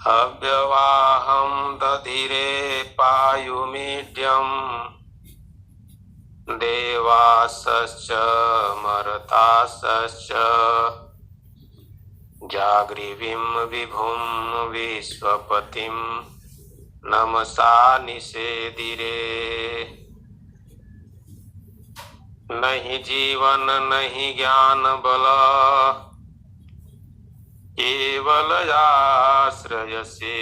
अव्यवाहं दधिरे पायुमीड्यम् देवासश्च मर्तासश्च जागृविं विभुं विश्वपतिं नमसा निषेदिरे। नहीं जीवन नहीं ज्ञान बल केवल आश्रय से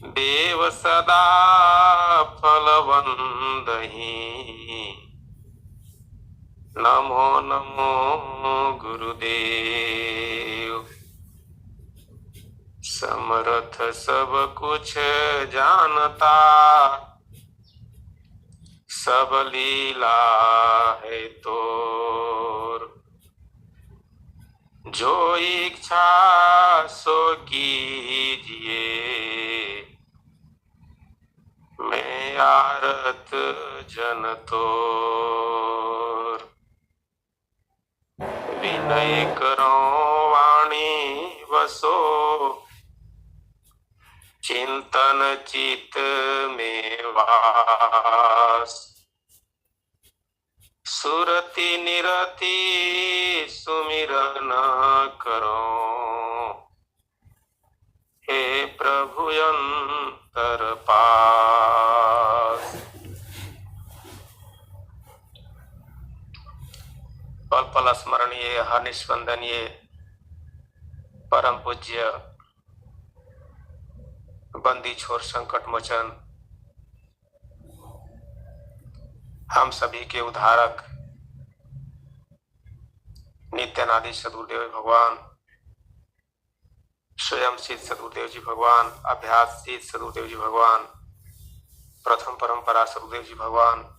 देव सदा फलवंदहि। नमो नमो गुरुदेव। समर्थ सब कुछ जानता सब लीला है तोर। जो इच्छा सो कीजिए मैं आरत जन तोर। विनय करो वाणी वसो चिंतन चित में वास। सुरति निरति सुमिरन करो हे प्रभु अंतर पास। पल पल स्मरणीय हनिस्पंदनीय परम पूज्य बंदी छोर संकट मोचन हम सभी के उद्धारक नित्यानादि सदगुरुदेव भगवान, स्वयं सिद्ध सदगुरुदेव जी भगवान, अभ्यास सिद्ध सदगुरुदेव जी भगवान, प्रथम परंपरा सदगुरुदेव जी भगवान,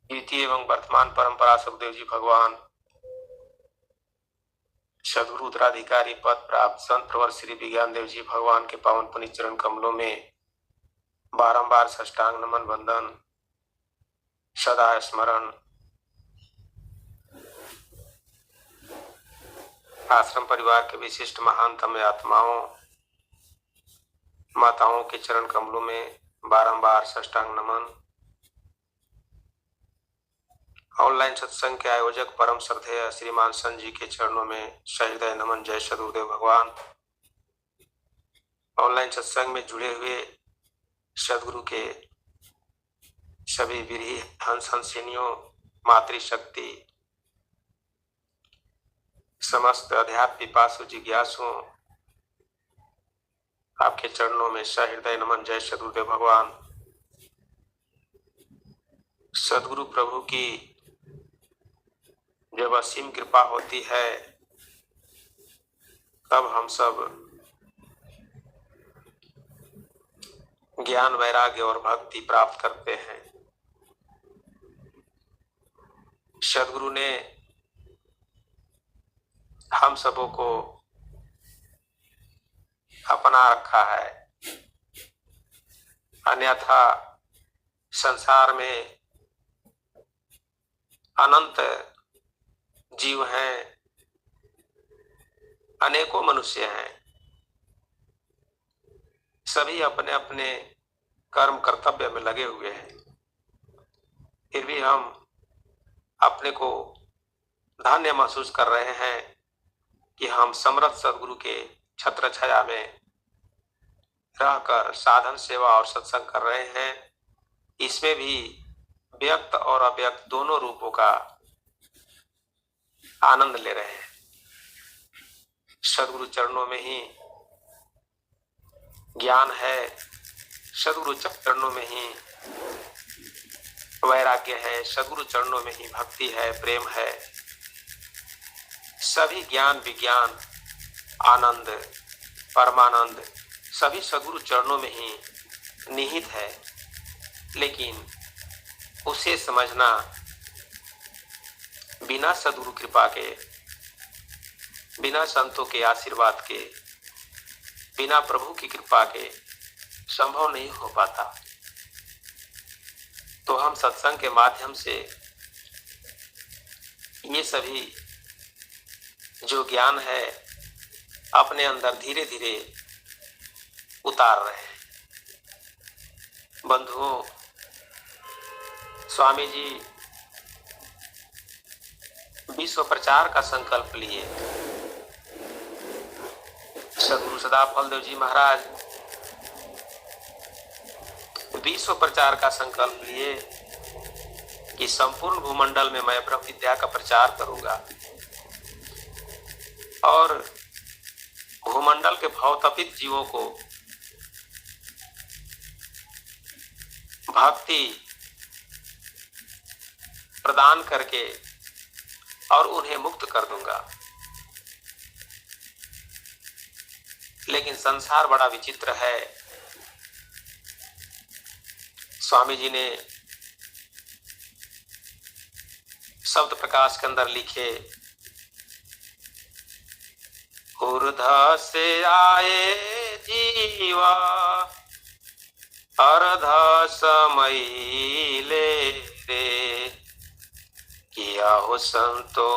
द्वितीय एवं वर्तमान परंपरा सदगुरुदेव जी भगवान, सदगुरु उत्तराधिकारी पद प्राप्त संत प्रवर श्री विज्ञान देव जी भगवान के पावन पुनीत चरण कमलों में बारंबार साष्टांग नमन वंदन, सदा स्मरण। आश्रम परिवार के विशिष्ट महानतम आत्माओं माताओं के चरण कमलों में बारंबार साष्टांग नमन। ऑनलाइन सत्संग के आयोजक परम श्रद्धेय श्रीमान संत जी के चरणों में सहृदय नमन। जय सदगुरुदेव भगवान। ऑनलाइन सत्संग में जुड़े हुए सदगुरु के सभी विरही हंस हंसिनियों, मातृशक्ति, समस्त अध्यात्म पिपासु जिज्ञासुओं, आपके चरणों में सहृदय नमन। जय सदगुरुदेव भगवान। सदगुरु प्रभु की जब असीम कृपा होती है तब हम सब ज्ञान, वैराग्य और भक्ति प्राप्त करते हैं। सदगुरु ने हम सबों को अपना रखा है, अन्यथा संसार में अनंत जीव हैं, अनेकों मनुष्य हैं। सभी अपने अपने कर्म कर्तव्य में लगे हुए हैं, फिर भी हम अपने को धन्य महसूस कर रहे हैं कि हम समर्थ सदगुरु के छत्र छाया में रहकर साधन, सेवा और सत्संग कर रहे हैं। इसमें भी व्यक्त और अव्यक्त दोनों रूपों का आनंद ले रहे हैं। सदगुरु चरणों में ही ज्ञान है, सदगुरु चरणों में ही वैराग्य है, सदगुरु चरणों में ही भक्ति है, प्रेम है। सभी ज्ञान, विज्ञान, आनंद, परमानंद सभी सदगुरु चरणों में ही निहित है। लेकिन उसे समझना बिना सदगुरु कृपा के, बिना संतों के आशीर्वाद के, बिना प्रभु की कृपा के संभव नहीं हो पाता। तो हम सत्संग के माध्यम से ये सभी जो ज्ञान है, अपने अंदर धीरे धीरे उतार रहे हैं। बंधुओं, स्वामी जी विश्व प्रचार का संकल्प लिए। सद्गुरु सदा फलदेव जी महाराज विश्व प्रचार का संकल्प लिए कि संपूर्ण भूमंडल में मैं ब्रह्म विद्या का प्रचार करूंगा और भूमंडल के भवतपित जीवों को भक्ति प्रदान करके और उन्हें मुक्त कर दूंगा। लेकिन संसार बड़ा विचित्र है। स्वामी जी ने शब्द प्रकाश के अंदर लिखे, ऊर्ध्व से आए जीवा अर्ध समय ले रे, किया हो संतो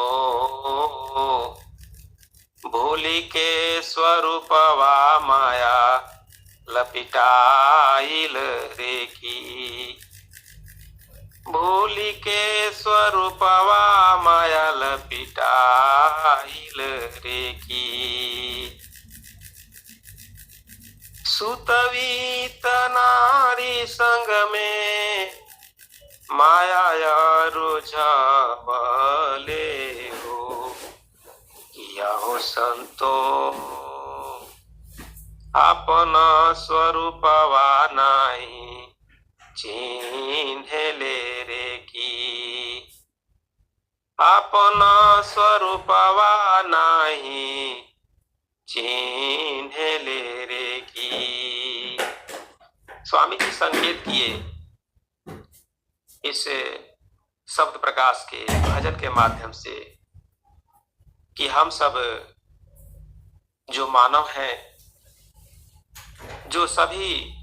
भूली के स्वरूपवा माया लपिटाइल रे की, भूली के स्वरूपवा माया लपिटाइल रे की। सुतवीत नारी संग में माया रुझावले हो, किया हो संतो अपना स्वरूपवा नहीं चिन्हे ले रे की, अपना स्वरूपवा नहीं चिन्हे ले रे की। स्वामी जी संकेत किए इस शब्द प्रकाश के भजन के माध्यम से कि हम सब जो मानव हैं, जो सभी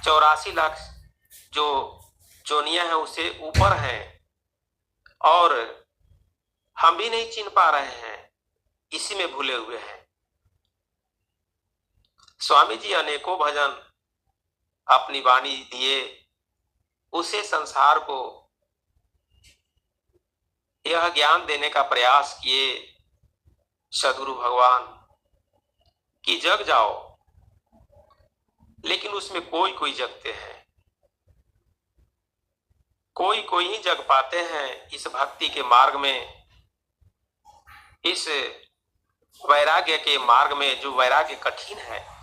84 लाख जो जोनियां हैं उससे ऊपर हैं और हम भी नहीं चिन्ह पा रहे हैं, इसी में भूले हुए हैं। स्वामी जी अनेकों भजन अपनी वाणी दिए, उसे संसार को यह ज्ञान देने का प्रयास किए सद्गुरु भगवान कि जग जाओ, लेकिन उसमें कोई कोई जगते हैं, कोई कोई ही जग पाते हैं इस भक्ति के मार्ग में, इस वैराग्य के मार्ग में जो वैराग्य कठिन है।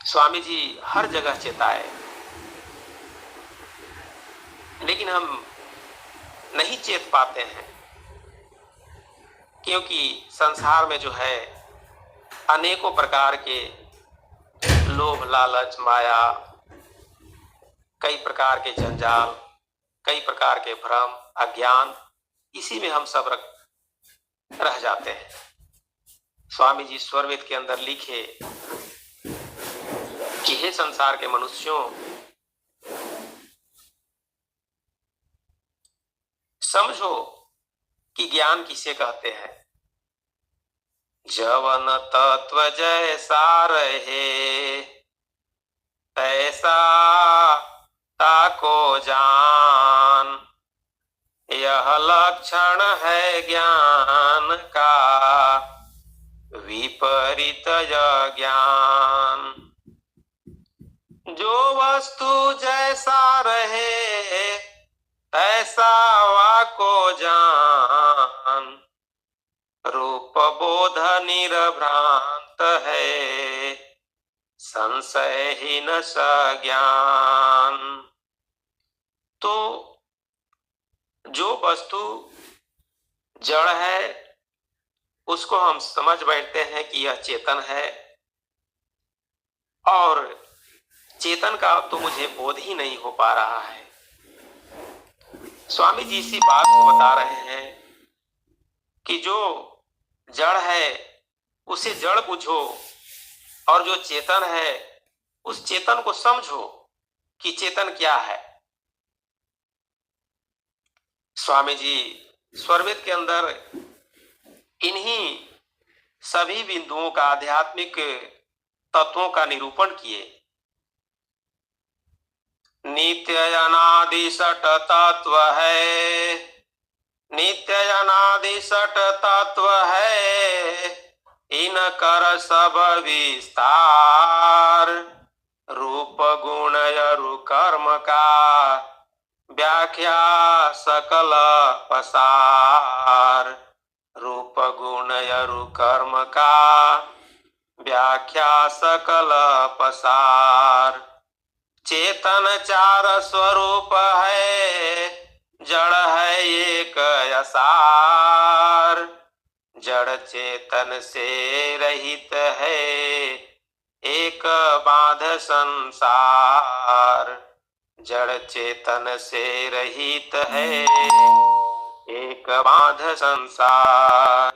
स्वामी जी हर जगह चेताए, लेकिन हम नहीं चेत पाते हैं क्योंकि संसार में जो है अनेकों प्रकार के लोभ लालच माया, कई प्रकार के जंजाल, कई प्रकार के भ्रम अज्ञान, इसी में हम सब रह जाते हैं। स्वामी जी स्वरवेद के अंदर लिखे कि हे संसार के मनुष्यों, समझो कि ज्ञान किसे कहते हैं। जवन तत्व जैसा रहे तैसा ताको जान, यह लक्षण है ज्ञान का विपरीत ज्ञान। जो वस्तु जैसा रहे तैसा वाको जान, रूप बोध निर्भ्रांत है संशयहीन सज्ञान। तो जो वस्तु जड़ है उसको हम समझ बैठते हैं कि यह चेतन है, और चेतन का तो मुझे बोध ही नहीं हो पा रहा है। स्वामी जी इसी बात को बता रहे हैं कि जो जड़ है उसे जड़ बुझो, और जो चेतन है उस चेतन को समझो कि चेतन क्या है। स्वामी जी स्वरवेद के अंदर इन्हीं सभी बिंदुओं का आध्यात्मिक तत्वों का निरूपण किए। नित्य अनादि सट तत्व है, नित्य अनादि सट तत्व है, इन कर सब विस्तार। रूप गुण अरु कर्म का व्याख्या सकल पसार। रूप गुण अरु कर्म का व्याख्या सकल पसार। चेतन चार स्वरूप है, जड़ है एक असार। जड़ चेतन से रहित है, एक बाध संसार। जड़ चेतन से रहित है, एक बाध संसार।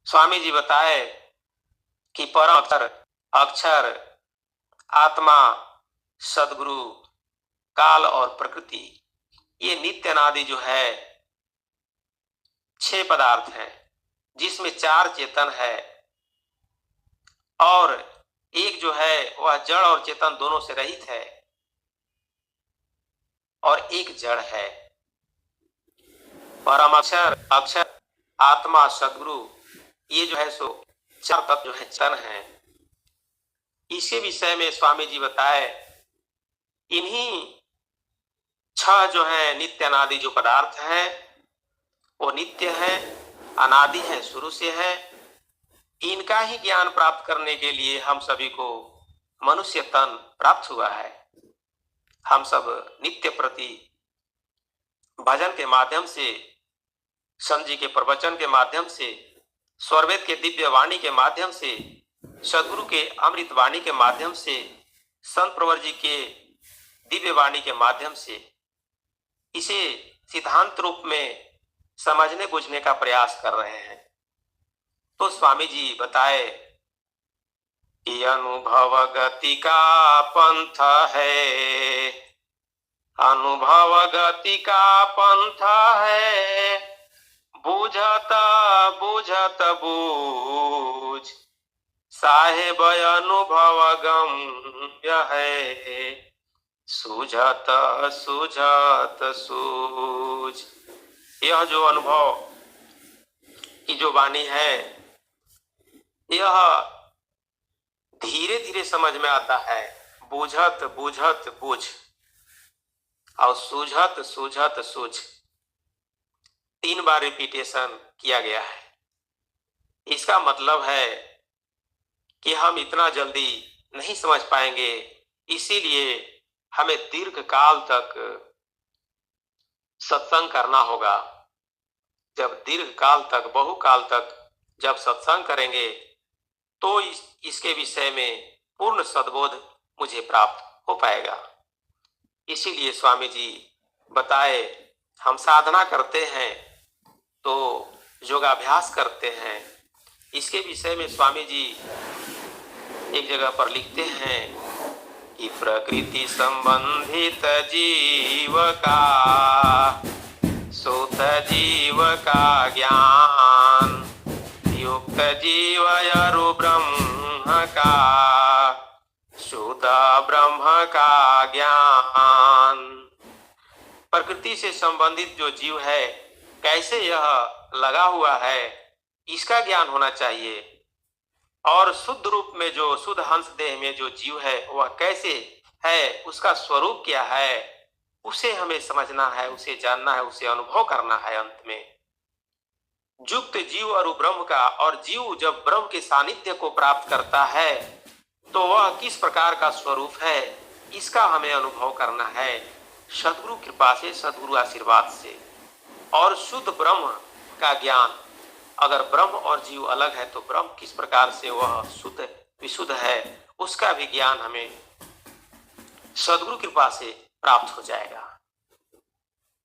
स्वामी जी बताए कि परम अक्षर आत्मा, सदगुरु, काल और प्रकृति, ये नित्य अनादि जो है 6 पदार्थ हैं, जिसमें 4 चेतन है और एक जो है वह जड़ और चेतन दोनों से रहित है और एक जड़ है। परम अक्षर आत्मा, सदगुरु, ये जो है सो 4 तत्व जो है चेतन है। इसी विषय में स्वामी जी बताए, इन्हीं 6 जो है नित्य अनादि जो पदार्थ हैं वो नित्य है, अनादि है, शुरू से है। इनका ही ज्ञान प्राप्त करने के लिए हम सभी को मनुष्य तन प्राप्त हुआ है। हम सब नित्य प्रति भजन के माध्यम से, संत जी के प्रवचन के माध्यम से, स्वरवेद के दिव्य वाणी के माध्यम से, सदगुरु के अमृत वाणी के माध्यम से, संत प्रवर जी के दिव्य वाणी के माध्यम से इसे सिद्धांत रूप में समझने बुझने का प्रयास कर रहे हैं। तो स्वामी जी बताए कि अनुभव गति का पंथ है, अनुभव गति का पंथ है, बुझत बुझत बूझ, साहेब अनुभव गम्य है, सूझत सूझत सूझ। यह जो अनुभव की जो वाणी है, यह धीरे धीरे समझ में आता है। बुझत बुझत बुझ और सूझत सूझत सूझ, 3 बार रिपीटेशन किया गया है। इसका मतलब है कि हम इतना जल्दी नहीं समझ पाएंगे, इसीलिए हमें दीर्घ काल तक सत्संग करना होगा। जब दीर्घ काल तक, बहुकाल तक जब सत्संग करेंगे तो इसके विषय में पूर्ण सद्बोध मुझे प्राप्त हो पाएगा। इसीलिए स्वामी जी बताए, हम साधना करते हैं तो योगाभ्यास करते हैं। इसके विषय में स्वामी जी एक जगह पर लिखते हैं कि प्रकृति संबंधित जीव का, सुत जीव का ज्ञान, युक्त जीव अरु ब्रह्म का, शुद्ध ब्रह्म का ज्ञान। प्रकृति से संबंधित जो जीव है, कैसे यह लगा हुआ है, इसका ज्ञान होना चाहिए। और शुद्ध रूप में जो शुद्ध हंस देह में जो जीव है वह कैसे है, उसका स्वरूप क्या है, उसे हमें समझना है, उसे जानना है, उसे अनुभव करना है। अंत में युक्त जीव और ब्रह्म का, और जीव जब ब्रह्म के सानिध्य को प्राप्त करता है तो वह किस प्रकार का स्वरूप है, इसका हमें अनुभव करना है सदगुरु कृपा से, सदगुरु आशीर्वाद से। और शुद्ध ब्रह्म का ज्ञान, अगर ब्रह्म और जीव अलग है तो ब्रह्म किस प्रकार से वह शुद्ध विशुद्ध है, उसका भी ज्ञान हमें सदगुरु कृपा से प्राप्त हो जाएगा।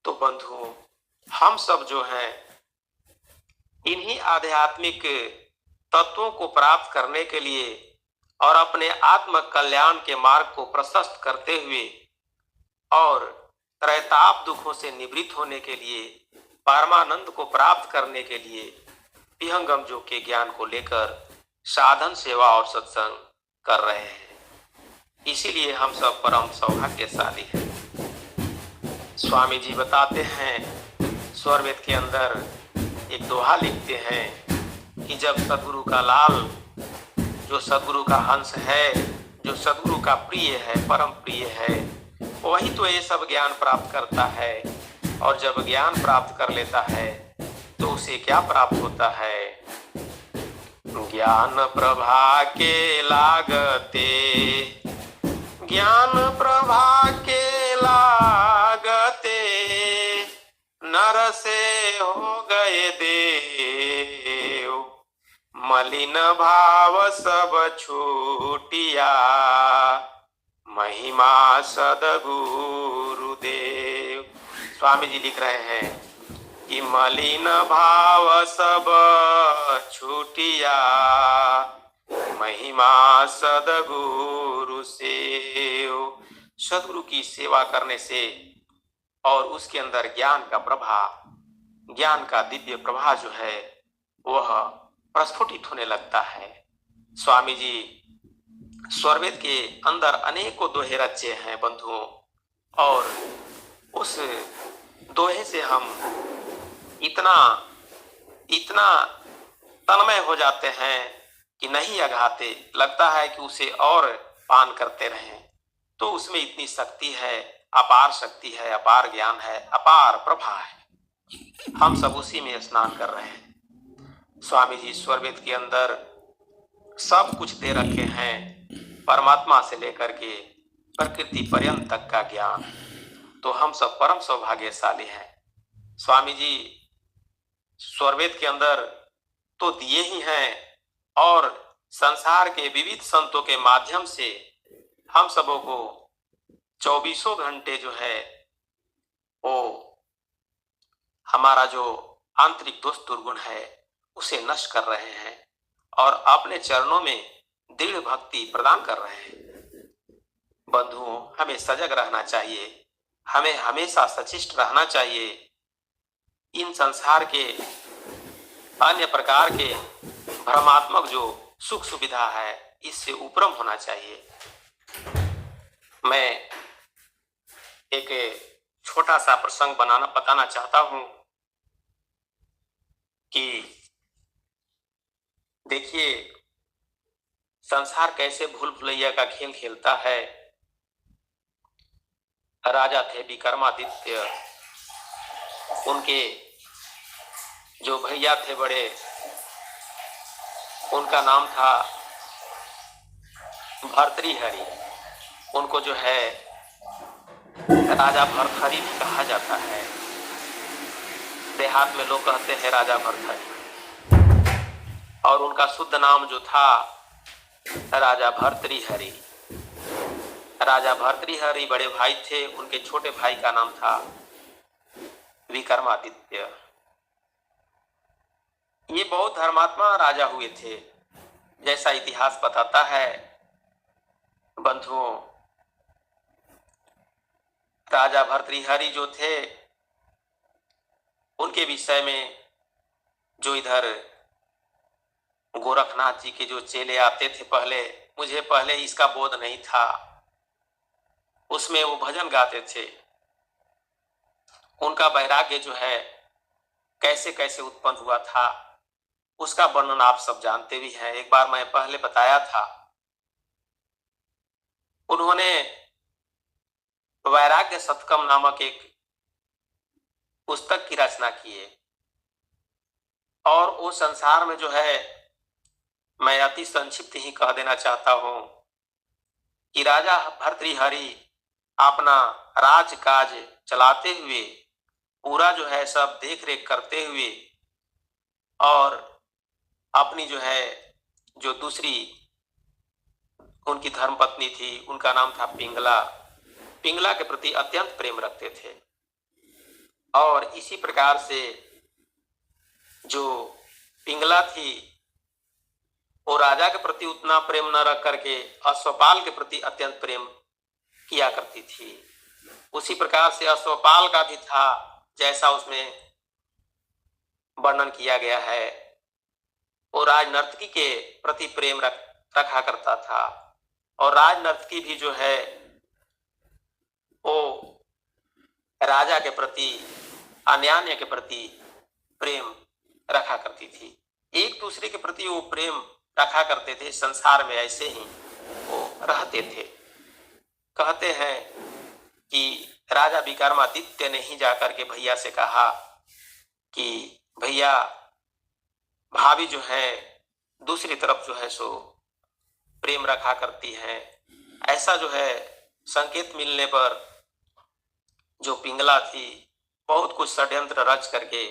तो बंधुओं, हम सब जो हैं इन्हीं आध्यात्मिक तत्वों को प्राप्त करने के लिए और अपने आत्म कल्याण के मार्ग को प्रशस्त करते हुए और त्रैताप दुखों से निवृत्त होने के लिए, परमानंद को प्राप्त करने के लिए विहंगम योग के ज्ञान को लेकर साधन, सेवा और सत्संग कर रहे हैं। इसीलिए हम सब परम सौभाग्यशाली हैं। स्वामी जी बताते हैं, स्वरवेद के अंदर एक दोहा लिखते हैं कि जब सदगुरु का लाल, जो सदगुरु का हंस है, जो सदगुरु का प्रिय है, परम प्रिय है, वही तो ये सब ज्ञान प्राप्त करता है। और जब ज्ञान प्राप्त कर लेता है तो उसे क्या प्राप्त होता है? ज्ञान प्रभा के लागते, ज्ञान प्रभा के लागते, नर से हो गए देव, मलिन भाव सब छूटिया, महिमा सदगुरुदेव। स्वामी जी लिख रहे हैं कि मलिन भाव सब छूटिया, महिमा सदगुरु सेव। सदगुरु की सेवा करने से और उसके अंदर ज्ञान का प्रभा, ज्ञान का दिव्य प्रभा जो है वह प्रस्फुटित होने लगता है। स्वामी जी स्वरवेद के अंदर अनेकों दोहे रचे हैं बंधुओं, और उस दोहे से हम इतना इतना तन्मय हो जाते हैं कि नहीं अघाते, लगता है कि उसे और पान करते रहें। तो उसमें इतनी शक्ति है, अपार शक्ति है, अपार ज्ञान है, अपार प्रभा है। हम सब उसी में स्नान कर रहे हैं। स्वामी जी स्वरवेद के अंदर सब कुछ दे रखे हैं, परमात्मा से लेकर के प्रकृति पर्यंत तक का ज्ञान। तो हम सब परम सौभाग्यशाली हैं। स्वामी जी स्वरवेद के अंदर तो दिए ही हैं, और संसार के विविध संतों के माध्यम से हम सबों को 24 घंटे जो है वो हमारा जो आंतरिक दोष दुर्गुण है उसे नष्ट कर रहे हैं और अपने चरणों में दृढ़ भक्ति प्रदान कर रहे हैं। बंधुओं, हमें सजग रहना चाहिए, हमें हमेशा सचेष्ट रहना चाहिए। इन संसार के अन्य प्रकार के भ्रमात्मक जो सुख सुविधा है इससे उपरम होना चाहिए। मैं एक छोटा सा प्रसंग बताना चाहता हूं कि देखिए संसार कैसे भूल भुलैया का खेल खेलता है। राजा थे विक्रमादित्य, उनके जो भैया थे बड़े, उनका नाम था भर्तृहरि। उनको जो है राजा भर्तृहरि भी कहा जाता है। देहात में लोग कहते हैं राजा भर्तृहरि, और उनका शुद्ध नाम जो था राजा भर्तृहरि। राजा भर्तृहरि बड़े भाई थे, उनके छोटे भाई का नाम था विक्रमादित्य। ये बहुत धर्मात्मा राजा हुए थे, जैसा इतिहास बताता है। बंधुओं, राजा भर्तृहरि जो थे उनके विषय में जो इधर गोरखनाथ जी के जो चेले आते थे, मुझे पहले इसका बोध नहीं था, उसमें वो भजन गाते थे। उनका वैराग्य जो है कैसे कैसे उत्पन्न हुआ था उसका वर्णन आप सब जानते भी हैं। एक बार मैं पहले बताया था, उन्होंने वैराग्य शतकम नामक एक पुस्तक की रचना की है, और वो संसार में जो है मैं अति संक्षिप्त ही कह देना चाहता हूं कि राजा भर्तृहरि अपना राजकाज चलाते हुए, पूरा जो है सब देख रेख करते हुए, और अपनी जो है जो दूसरी उनकी धर्मपत्नी थी, उनका नाम था पिंगला, पिंगला के प्रति अत्यंत प्रेम रखते थे। और इसी प्रकार से जो पिंगला थी वो राजा के प्रति उतना प्रेम न रख करके अश्वपाल के प्रति अत्यंत प्रेम किया करती थी। उसी प्रकार से अश्वपाल का भी था, जैसा उसमें वर्णन किया गया है वो राज नर्तकी के प्रति प्रेम रखा करता था, और राज नर्तकी भी जो है वो राजा के प्रति, अन्यान्य के प्रति प्रेम रखा करती थी। एक दूसरे के प्रति वो प्रेम रखा करते थे, संसार में ऐसे ही वो रहते थे। कहते हैं कि राजा विक्रमादित्य ने ही जाकर के भैया से कहा कि भैया, भाभी जो है दूसरी तरफ जो है सो प्रेम रखा करती है। ऐसा जो है संकेत मिलने पर जो पिंगला थी बहुत कुछ षड्यंत्र रच करके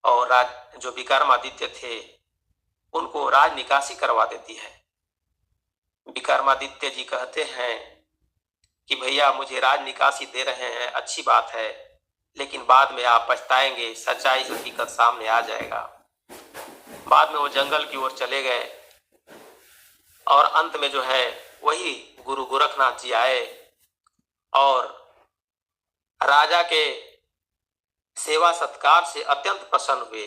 और जो विक्रमादित्य थे उनको राज निकासी करवा देती है। विक्रमादित्य जी कहते हैं कि भैया, मुझे राज निकासी दे रहे हैं, अच्छी बात है, लेकिन बाद में आप पछताएंगे, सच्चाई हकीकत सामने आ जाएगा। बाद में वो जंगल की ओर चले गए और अंत में जो है वही गुरु गोरखनाथ जी आए और राजा के सेवा सत्कार से अत्यंत प्रसन्न हुए।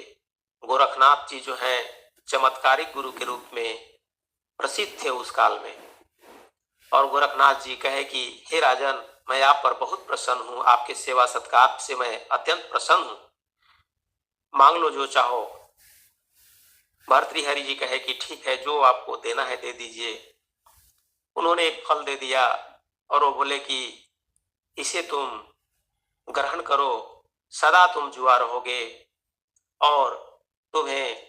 गोरखनाथ जी जो हैं चमत्कारिक गुरु के रूप में प्रसिद्ध थे उस काल में। और गोरखनाथ जी कहे कि हे राजन, मैं आप पर बहुत प्रसन्न हूं, आपके सेवा सत्कार से मैं अत्यंत प्रसन्न हूं, मांग लो जो चाहो। भर्तृहरि जी कहे कि ठीक है, जो आपको देना है दे दीजिए। उन्होंने एक फल दे दिया और वो बोले कि इसे तुम ग्रहण करो, सदा तुम जुआ रहोगे और तुम्हें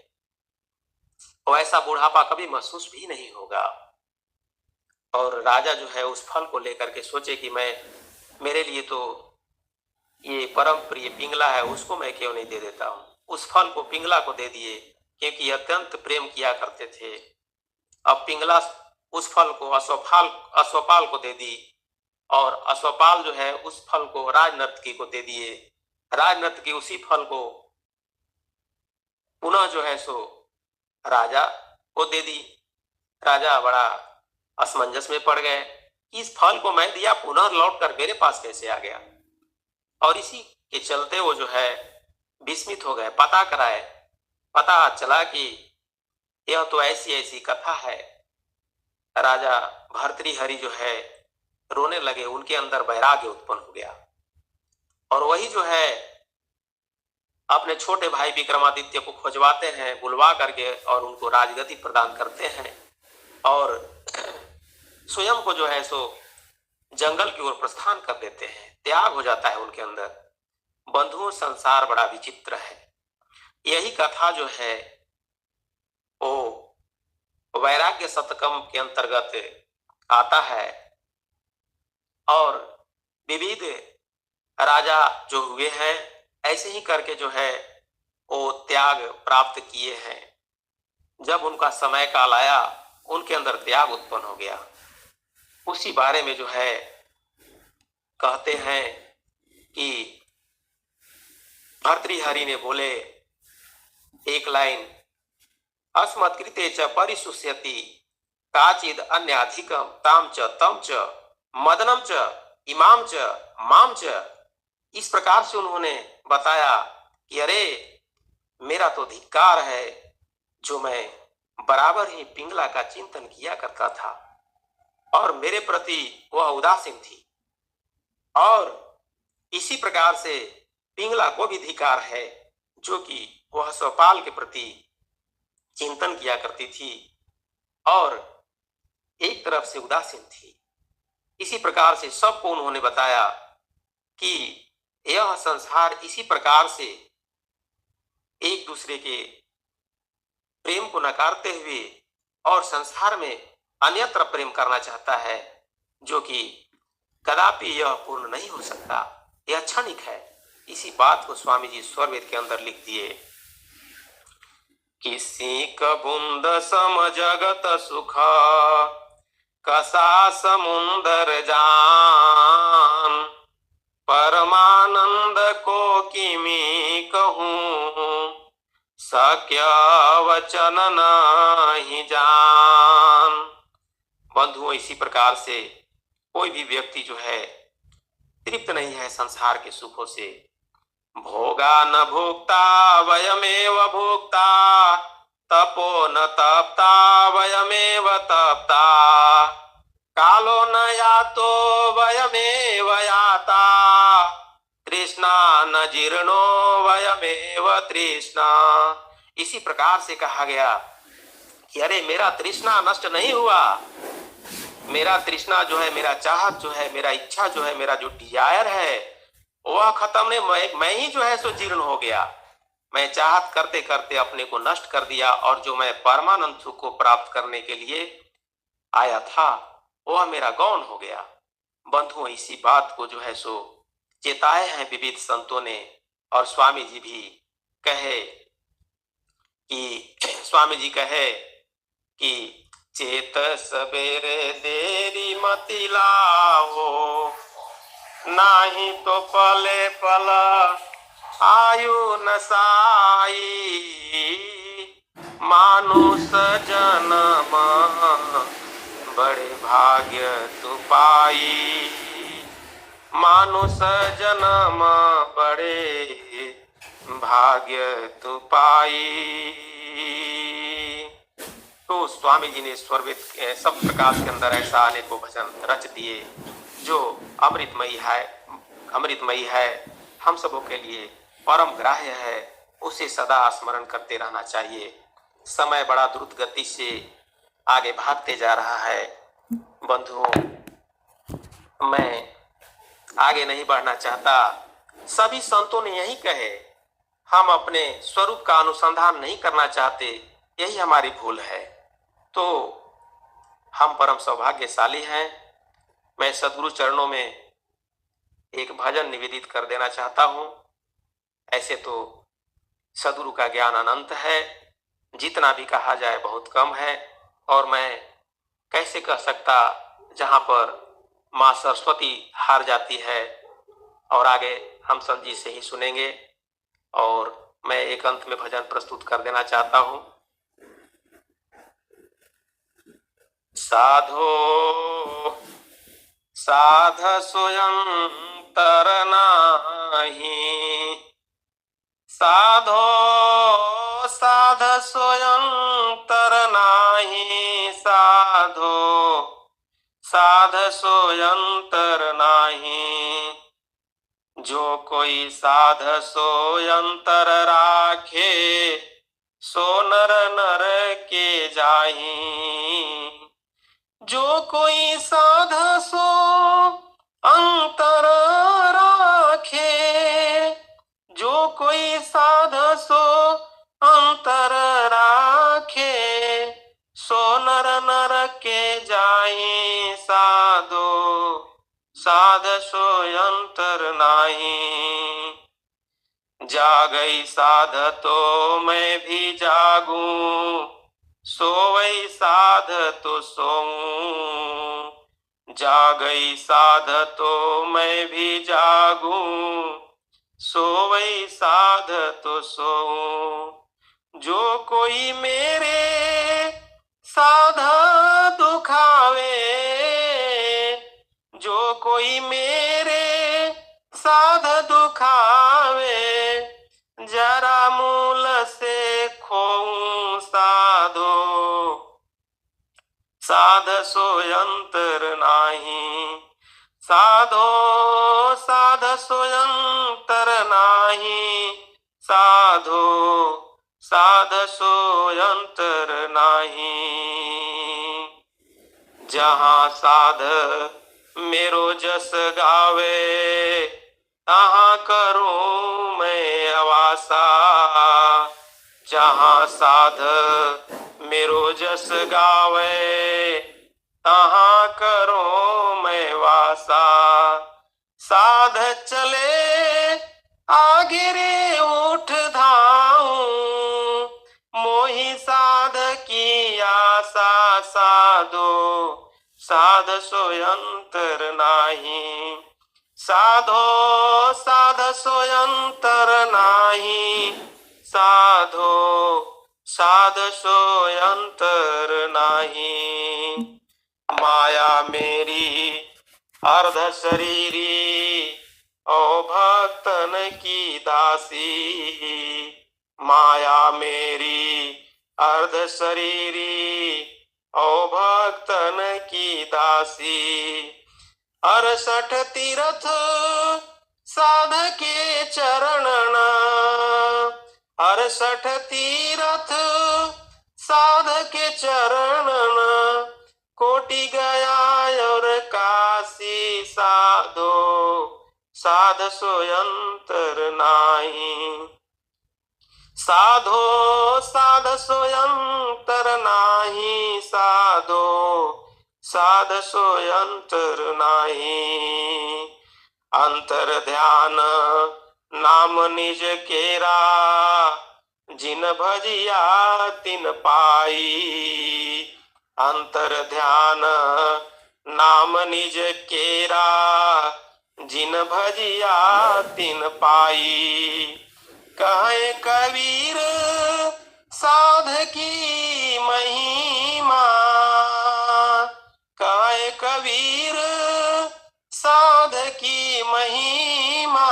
वैसा बुढ़ापा कभी महसूस भी नहीं होगा। और राजा जो है उस फल को लेकर के सोचे कि मेरे लिए तो ये परम प्रिय पिंगला है, उसको मैं क्यों नहीं दे देता हूँ। उस फल को पिंगला को दे दिए, क्योंकि अत्यंत प्रेम किया करते थे। अब पिंगला उस फल को अश्वपाल को दे दी और अश्वपाल जो है उस फल को राजनर्तकी को दे दिए। राजनर्तकी उसी फल को पुनः जो है सो राजा को दे दी। राजा बड़ा असमंजस में पड़ गए, इस फल को मैं दिया, पुनः लौटकर मेरे पास कैसे आ गया। और इसी के चलते वो जो है विस्मित हो गए। पता कराए, पता चला कि यह तो ऐसी ऐसी कथा है। राजा भर्तृहरि जो है रोने लगे, उनके अंदर वैराग्य उत्पन्न हो गया और वही जो है अपने छोटे भाई विक्रमादित्य को खोजवाते हैं, बुलवा करके और उनको राजगद्दी प्रदान करते हैं और स्वयं को जो है सो जंगल की ओर प्रस्थान कर देते हैं। त्याग हो जाता है उनके अंदर। बंधुओं, संसार बड़ा विचित्र है। यही कथा जो है वो वैराग्य शतकम के अंतर्गत आता है और विविध राजा जो हुए हैं ऐसे ही करके जो है वो त्याग प्राप्त किए हैं। जब उनका समय काल आया उनके अंदर त्याग उत्पन्न हो गया। उसी बारे में जो है कहते हैं कि भर्तृहरि ने बोले एक लाइन, अस्मत्कृते च परिशुष्यति काचिद अन्याधिकम ताम च तम च मदनम च इमाम च माम च। इस प्रकार से उन्होंने बताया कि अरे, मेरा तो धिक्कार है जो मैं बराबर ही पिंगला का चिंतन किया करता था और मेरे प्रति वह उदासीन थी, और इसी प्रकार से पिंगला को भी धिक्कार है जो कि वह स्वपाल के प्रति चिंतन किया करती थी और एक तरफ से उदासीन थी। इसी प्रकार से सबको उन्होंने बताया कि यह संसार इसी प्रकार से एक दूसरे के प्रेम को नकारते हुए और संसार में अन्यत्र प्रेम करना चाहता है, जो कि कदापि यह पूर्ण नहीं हो सकता, यह क्षणिक है। इसी बात को स्वामी जी स्वरवेद के अंदर लिख दिए। किसी कबुंद सम जगत सुख कसा समुंदर जान, परमानंद को किमी कहूं सक्य वचन नहीं जान। बंधुओं, इसी प्रकार से कोई भी व्यक्ति जो है तृप्त नहीं है संसार के सुखों से। भोगा न भोक्ता वयमेव भोक्ता तपो न तप्ता वयमेव तप्ता कालो न यातो वयमेव याता तृष्णा न जीर्णो वयमेव तृष्णा। इसी प्रकार से कहा गया कि अरे मेरा तृष्णा नष्ट नहीं हुआ, मेरा तृष्णा जो है, मेरा चाहत जो है, मेरा इच्छा जो है, मेरा जो डिजायर है वह खत्म नहीं, मैं ही जो है सो जीर्ण हो गया। मैं चाहत करते करते अपने को नष्ट कर दिया और जो मैं परमानंद सुख को प्राप्त करने के लिए आया था वह मेरा गौण हो गया। बंधुओं, इसी बात को जो है सो चेताए हैं विविध संतों ने और स्वामी जी भी कहे कि स्वामी जी कहे कि चेत सवेरे देरी मति लाओ नाही तो पले पल आयु नसाई मानुष जन्म बड़े भाग्य तु पाई मानुष जन्म बड़े भाग्य तु पाई। तो स्वामी जी ने स्वरवेद सब प्रकाश के अंदर ऐसा अनेकों भजन रच दिए जो अमृतमयी है, हम सबों के लिए परम ग्राह्य है। उसे सदा स्मरण करते रहना चाहिए। समय बड़ा द्रुत गति से आगे भागते जा रहा है। बंधुओं, मैं आगे नहीं बढ़ना चाहता। सभी संतों ने यही कहे, हम अपने स्वरूप का अनुसंधान नहीं करना चाहते, यही हमारी भूल है। तो हम परम सौभाग्यशाली हैं। मैं सद्गुरु चरणों में एक भजन निवेदित कर देना चाहता हूँ। ऐसे तो सद्गुरु का ज्ञान अनंत है, जितना भी कहा जाए बहुत कम है, और मैं कैसे कह सकता जहाँ पर माँ सरस्वती हार जाती है। और आगे हम संत जी से ही सुनेंगे। और मैं एक अंत में भजन प्रस्तुत कर देना चाहता हूँ। साधो साध स्वयं तरनाहि साधो साध स्वयं तरनाहि साधो साध स्वयं तरनाहि जो कोई साध सोयं तर राखे सो नर नर के जाहि जो कोई साध सो अंतर राखे जो कोई साध सो अंतर राखे सो नर नर के जाहि साधो साध सोय अंतर नाही। जागई साध तो मैं भी जागूं सोवई साध तो सोऊं जागई साध तो मैं भी जागूं सोवई साध तो सोऊं जो कोई मेरे साधा दुखावे जो कोई मेरे साध दुखावे जरा मूल से खोऊं साधो साध सोय अंतर नाही साधो साध सोय अंतर नाही साधो साध सोय अंतर नाही। जहाँ साध मेरो जस गावे तहाँ करूं मैं अवासा जहाँ साध मेरो जस गावे तहाँ करूं मैं वासा साध चले आगे रे उठ धाऊं मोहि साध की आशा साधो साध सोय अंतर नाही साधो साध सोय अंतर नाही साधो साध सोय अंतर नाही। माया मेरी अर्ध शरीरी ओ भक्तन की दासी माया मेरी अर्ध शरीरी ओ भक्तन की दासी। 68 तीरथ साधके चरणना, 68 तीरथ साधके चरणना, कोटि गया और काशी साधो, साध सोयंतर नाही। साधो साध सोयंतर नाही, साधो साध सोयंतर नाही। अंतर ध्यान नाम निज केरा, जिन भजिया तिन पाई। अंतर ध्यान नाम निज केरा, जिन भजिया तिन पाई। कहे कबीर साध की महिमा, कहे कबीर साध की महिमा,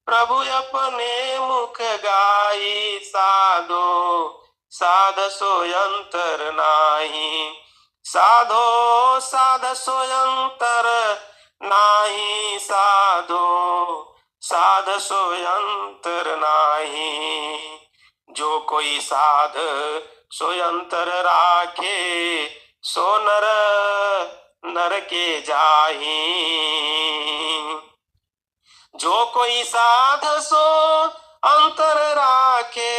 प्रभु अपने मुख गाई। साधो साध सोयंतर नाही, साधो साध सोयंतर नाही, साधो साध सोयंतर नाही। जो कोई साध सोयंतर राखे, सो नर नर के जाही। जो कोई साध सो अंतर राखे,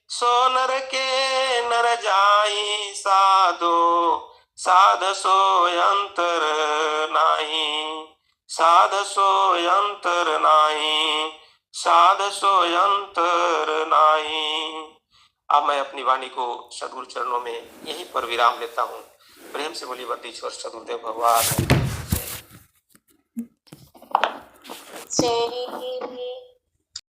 सो नर के नर जाई। साधो साध सोयंतर नाही, साध सोयंतर नाही, साध सोयंतर नाही। अब मैं अपनी वाणी को सद्गुरु चरणों में यहीं पर विराम लेता हूँ। प्रेम से बोलिए बद्रीश्वर सद्गुरुदेव भगवान।